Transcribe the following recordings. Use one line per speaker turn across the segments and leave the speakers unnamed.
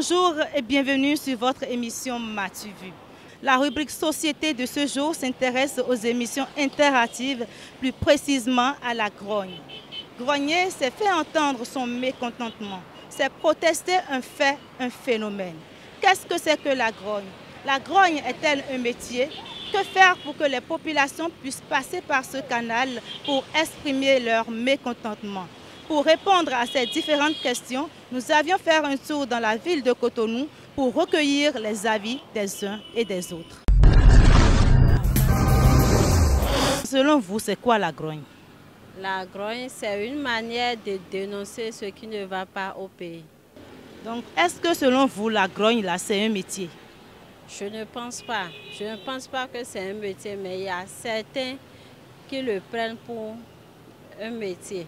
Bonjour et bienvenue sur votre émission M'as-tu vu? La rubrique Société de ce jour s'intéresse aux émissions interactives, plus précisément à la grogne. Grogner, c'est faire entendre son mécontentement, c'est protester un fait, un phénomène. Qu'est-ce que c'est que la grogne? La grogne est-elle un métier? Que faire pour que les populations puissent passer par ce canal pour exprimer leur mécontentement? Pour répondre à ces différentes questions, nous avions fait un tour dans la ville de Cotonou pour recueillir les avis des uns et des autres. Selon vous, c'est quoi la grogne?
La grogne, c'est une manière de dénoncer ce qui ne va pas au pays.
Donc, est-ce que selon vous, la grogne, là, c'est un métier?
Je ne pense pas. Je ne pense pas que c'est un métier, mais il y a certains qui le prennent pour un métier.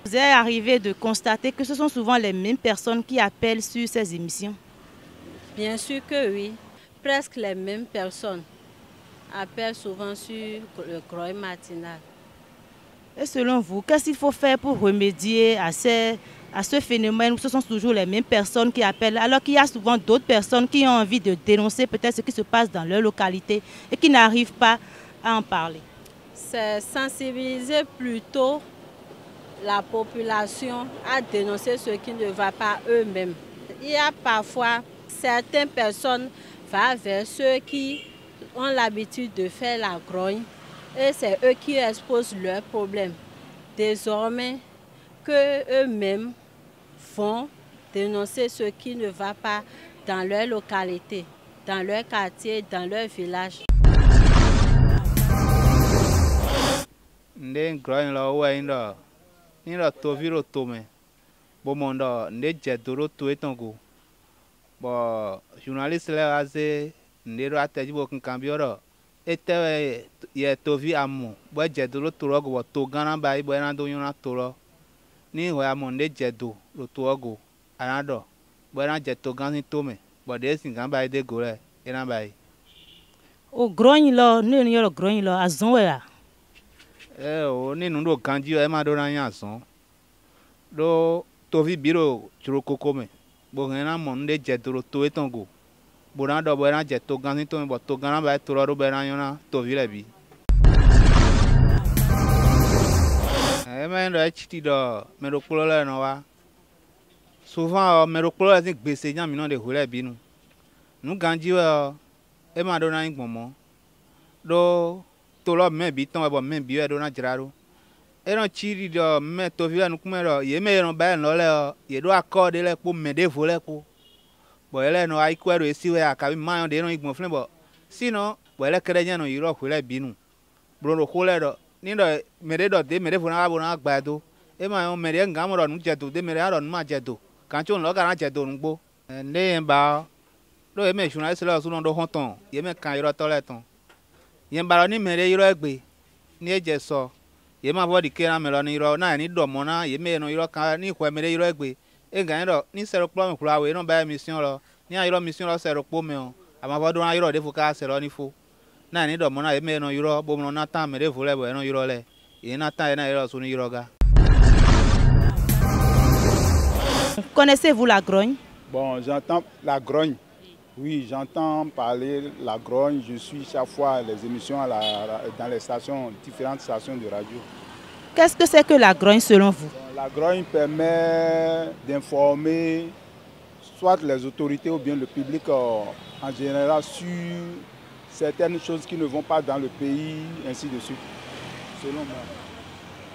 Vous êtes arrivé de constater que ce sont souvent les mêmes personnes qui appellent sur ces émissions?
Bien sûr que oui. Presque les mêmes personnes appellent souvent sur le grogne matinal.
Et selon vous, qu'est-ce qu'il faut faire pour remédier à ce phénomène où ce sont toujours les mêmes personnes qui appellent, alors qu'il y a souvent d'autres personnes qui ont envie de dénoncer peut-être ce qui se passe dans leur localité et qui n'arrivent pas à en parler?
C'est sensibiliser plutôt la population à dénoncer ce qui ne va pas eux-mêmes. Il y a parfois certaines personnes vont vers ceux qui ont l'habitude de faire la grogne et c'est eux qui exposent leurs problèmes. Désormais, que eux-mêmes vont dénoncer ce qui ne va pas dans leur localité, dans leur quartier, dans leur village.
Nira toviro tome bomondo ne jedoro to etongo bo journaliste la aze ndero atejibo kankambioro ete ye tovi amu bo jedoro to rogo bo to gana bai bo na do yona to ro ni ho amu ne jedo ro to ogo anado bo na jeto gani tome bo de sin gan bai de gore ena bai
O grogne lo ne ni yo grogne lo azon we a
o ni nundo kanji e ma do na yan son do tovi biro churo kokome bo ngena mon de jedoro to etongo bo na do bo na jeto gani to bo to gana ba to ro be na yona tovi le bi e ma ndo chiti do me ro polo le no wa souvent me ro polo le gbese jan mi no de ho le bi nu ganji we e ma do na yin gbonmo do to lo me bi ton e bo me bi e do na jiraro eran chiri do me to vi anu kumero ye me ran ba no le ye do accord le po me de vo le po bo ele no ai kwero esi we akabi ma de ran igbon flen bo sino bo ele kere jan no iro ho le binu bro ro ho le do ni do me de vo na bo na gba do e ma yo me de ngam ro nu je do de me ro nu ma je do kan chon lo ga ran je do nu gbo ne yen ba do ye me journalist le so no do honton ye me kan iro to le ton yen ba ro ni me de iro egbe ni eje so ye ma body ke na me lo ni ro na ni do mo na ye me no iro kan ni hwe me de iro egbe e gan ro ni se ro plo me kura we no ba mission ro ni a iro mission ro se ro po me o ama bodo na iro de fu ka se ro ni fu na ni do mo na ye me no iro bo mo na tan me de fu le bo no iro le ye na tan ye na iro so ni iro ga.
Connaissez-vous la grogne?
Bon, j'entends la grogne. Oui, j'entends parler la grogne. Je suis chaque fois les émissions dans les stations, différentes stations de radio.
Qu'est-ce que c'est que la grogne selon vous?
La grogne permet d'informer soit les autorités ou bien le public en général sur certaines choses qui ne vont pas dans le pays, ainsi de suite, selon moi.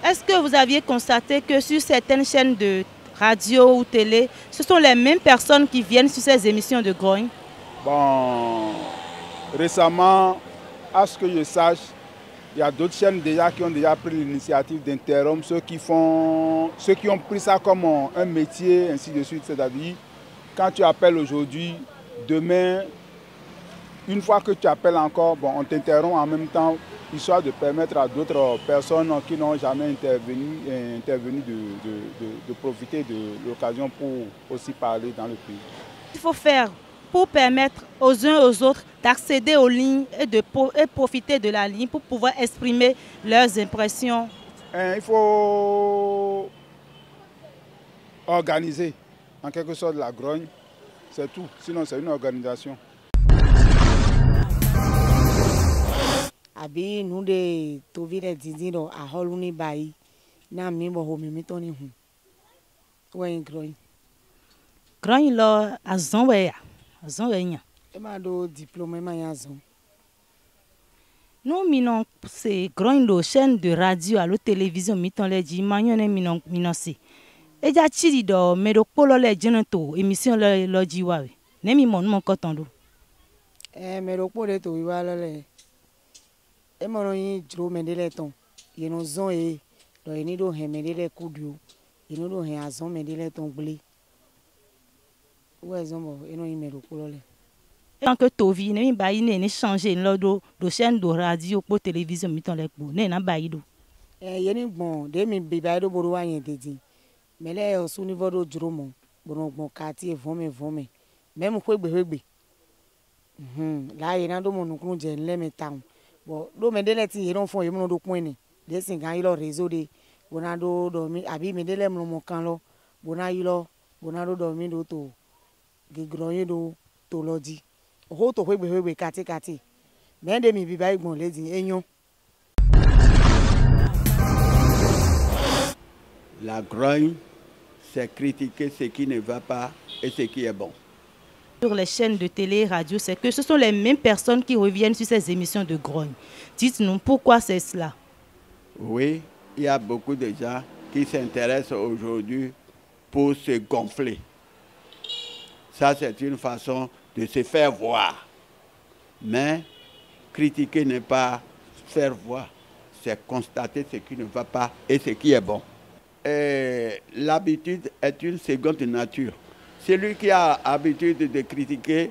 Est-ce que vous aviez constaté que sur certaines chaînes de radio ou télé, ce sont les mêmes personnes qui viennent sur ces émissions de grogne?
Bon, récemment, à ce que je sache, il y a d'autres chaînes déjà qui ont déjà pris l'initiative d'interrompre ceux qui ont pris ça comme un métier, ainsi de suite. C'est-à-dire, quand tu appelles aujourd'hui, demain, une fois que tu appelles encore, bon, on t'interrompt en même temps, histoire de permettre à d'autres personnes qui n'ont jamais intervenu de profiter de l'occasion pour aussi parler dans le pays.
Il faut faire pour permettre aux uns aux autres d'accéder aux lignes et profiter de la ligne pour pouvoir exprimer leurs impressions?
Il faut organiser en quelque sorte la grogne C'est tout. Sinon, c'est une organisation.
Abi nous de tovire dizino a holuni bai na mi bo ho mi toni hu. Wen groin.
Groin lo azon we ya. Azon we nya.
E ma do diplôme ma ya zon.
Nous minon c'est groin lo chaîne de radio à la télévision miton le di manione minon c'est. E ja chiri do me do polo le jenoto émission lo di wa we. Ne mi mon kotondo.
Me do pole to wa le. E mo yin jro me de le ton. Ye no zon e do ni do he me de le kudu. Ye no do he azon me de le ton gble. Ou azon bo e no yin me do polo le.
Tant que Tovi ne mi bayi ne changer l'odo do chaîne de radio pour télévision miton le po ne na bayi do.
Ye ni gbon de mi bi bayi do boru wa yen dedi. Mais là au niveau do jro mo bon quartier vome. Même kwegbe. Là ye na do mo nukun je nle me town. Bon do me de le ti ye don fon ye mo do point ni. De sin gan ilo réseau de bona do mi abi me de le mo kan lo bona do mi do to gigronye do to lodi. Ho to kwegbe kati. Mais de mi bi ba igbon le di eyan.
La grogne, c'est critiquer ce qui ne va pas et ce qui est bon.
Sur les chaînes de télé et radio, c'est que ce sont les mêmes personnes qui reviennent sur ces émissions de grogne. Dites-nous pourquoi c'est cela.
Oui, il y a beaucoup de gens qui s'intéressent aujourd'hui pour se gonfler. Ça, c'est une façon de se faire voir. Mais critiquer n'est pas faire voir, c'est constater ce qui ne va pas et ce qui est bon. L'habitude est une seconde nature. Celui qui a l'habitude de critiquer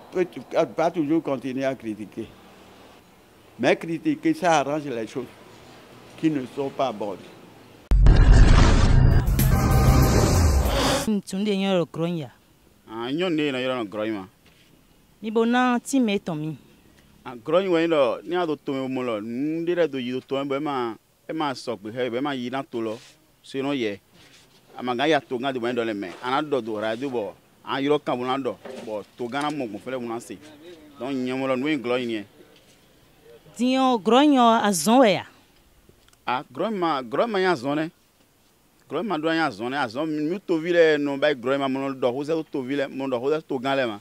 peut pas toujours continuer à critiquer. Mais critiquer, ça arrange les choses qui ne sont pas bonnes.
Sinon ye amaga ya to nga de wendo le me anado do radio bo an yiro kan bunando bo to gana mo fele bunanse donc nyamolo no nglo ni
Dion grogno azon we ya.
Groma ya zone. Groma do ya zone azon mi to vile no bay groma mo do ho se to vile mo do ho se to gan le ma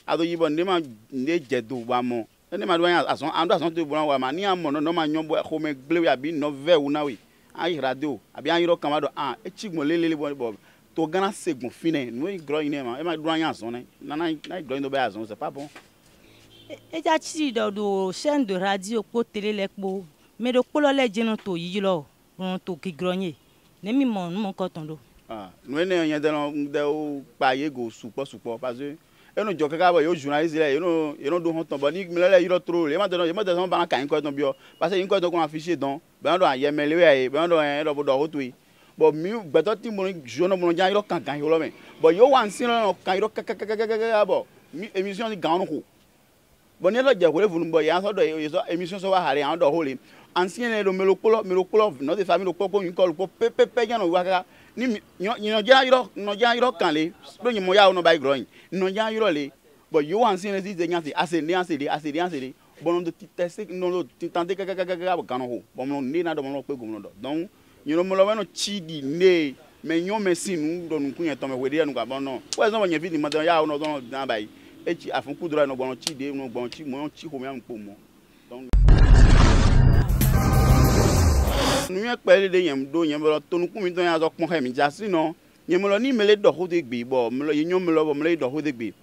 ado yibo ne ma ne jedo wa mo ne ma do ya azon ando azon to buran wa ma ni am no ma nyombo ko me gble ya bi no ve una we ai radio abi an yiro kamado e chigmo lelele bo to gana segun fine no igro ine ma e ma do an azon na igro ino be azon c'est pas bon.
E ja chi do chaîne de radio po télé lekpo me do polo le jeno to yilo on to ki gronye ne mi mon kotondo
no ene yan de o pa ye go supo parce que eno jo kaka bo yo journaliste le eno do hon ton bo ni mi le yiro trop le ma de ba kan ko ton bio parce que ko to ko afficher don ben do ye mele we ben do en do ho tu bo mi gbeto ti mo jono mo jan yiro kan yo me bo yo wan sin no kan yiro kaka bo mi émission ni gan ko bo ne lo je ko le funu bo ya so do émission so wa hare an do ho le ancien le melo polo no de famille ko ko yin ko pe jan no wa kaka ni no ja yiro kan le do yin mo ya no by growing no ja yiro le bo yo wan sin le di de nyanse asede bon de tester no tenter kaka kan ho bo no ni na do mo pe go no do donc you know mo lo no chi di ne me nyo me sin nu do nu kunye to me we de nu ka bon no we so mo nya fiti mo do ya no do na bai e chi afun ku do no bon chi de no bon chi mo chi ho me am po mo donc nu ye pele de yem do yem lo to nu ku mi do ya zo pon he mi ja si no yem lo ni mele do ho de gbe bo me lo ye nyo me lo bo mele do ho de gbe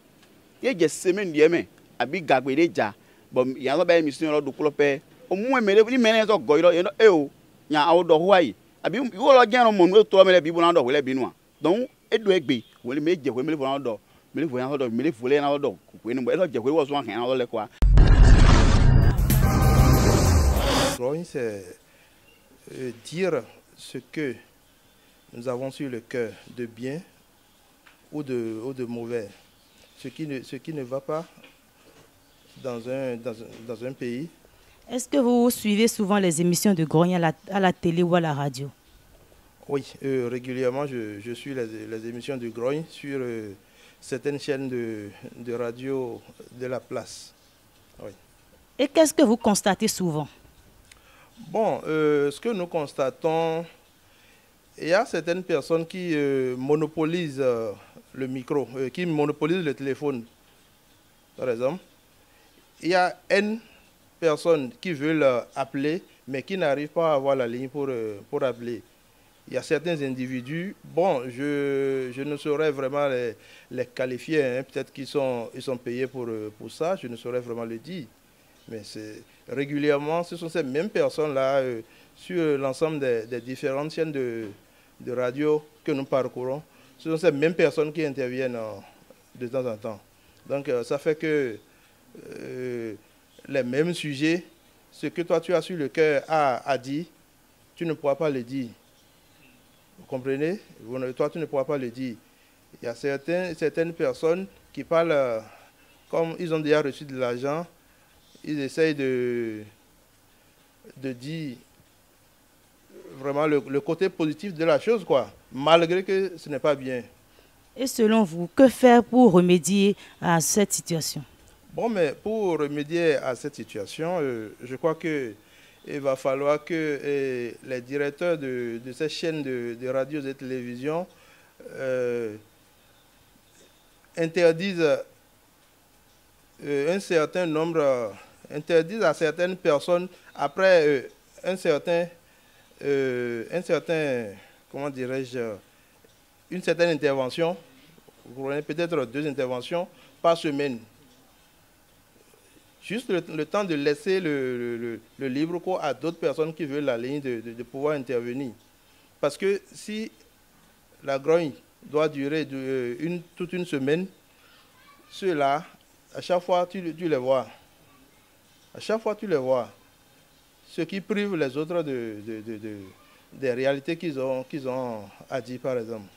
ye je semaine die me abi gagbe de ja bo ya so ba émission lo do klope o mu emele ni mele so go iro e o nya awo do ho ai abi wo lo gen mo nu to mele bi bo na do wele bi nu a donc e do egbe wele meje we mele bo na do mele fo na do mele fo le na do ku ni bo e lo je we wo so han na do le kwa.
C'est dire ce que nous avons sur le cœur de bien ou de mauvais, ce qui ne va pas dans un pays.
Est-ce que vous suivez souvent les émissions de grogne à la télé ou à la radio?
Oui, régulièrement je suis les émissions de grogne sur certaines chaînes de radio de la place. Oui.
Et qu'est-ce que vous constatez souvent?
Bon, ce que nous constatons, il y a certaines personnes qui monopolisent le micro, qui monopolisent le téléphone, par exemple. Il y a une personne qui veulent appeler, mais qui n'arrive pas à avoir la ligne pour appeler. Il y a certains individus, bon, je ne saurais vraiment les qualifier, hein. Peut-être qu'ils sont payés pour ça, je ne saurais vraiment le dire. Mais régulièrement, ce sont ces mêmes personnes-là, sur l'ensemble des différentes chaînes de radio que nous parcourons, ce sont ces mêmes personnes qui interviennent de temps en temps. Donc ça fait que les mêmes sujets, ce que toi tu as sur le cœur à dire, tu ne pourras pas le dire. Vous comprenez? Toi tu ne pourras pas le dire. Il y a certaines personnes qui parlent comme ils ont déjà reçu de l'argent, ils essayent de dire vraiment le côté positif de la chose, quoi, malgré que ce n'est pas bien.
Et selon vous, que faire pour remédier à cette situation?
Bon, mais pour remédier à cette situation, je crois qu'il va falloir que les directeurs de ces chaînes de radio et de télévision interdisent un certain nombre, interdisent à certaines personnes, après un certain, comment dirais-je, une certaine intervention, vous voyez, peut-être 2 interventions par semaine. Juste le temps de laisser le libre cours à d'autres personnes qui veulent la ligne de pouvoir intervenir. Parce que si la grogne doit durer toute une semaine, ceux-là, à chaque fois tu les vois. À chaque fois tu les vois. Ce qui prive les autres des réalités qu'ils ont à dire, par exemple.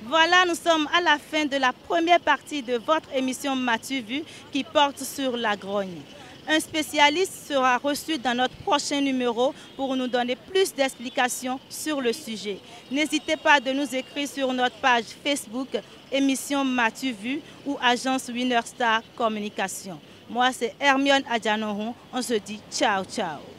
Voilà, nous sommes à la fin de la première partie de votre émission M'as-tu vu qui porte sur la grogne. Un spécialiste sera reçu dans notre prochain numéro pour nous donner plus d'explications sur le sujet. N'hésitez pas de nous écrire sur notre page Facebook, émission M'as-tu vu ou agence Winner Star Communication. Moi, c'est Hermione Adjanohon. On se dit ciao, ciao.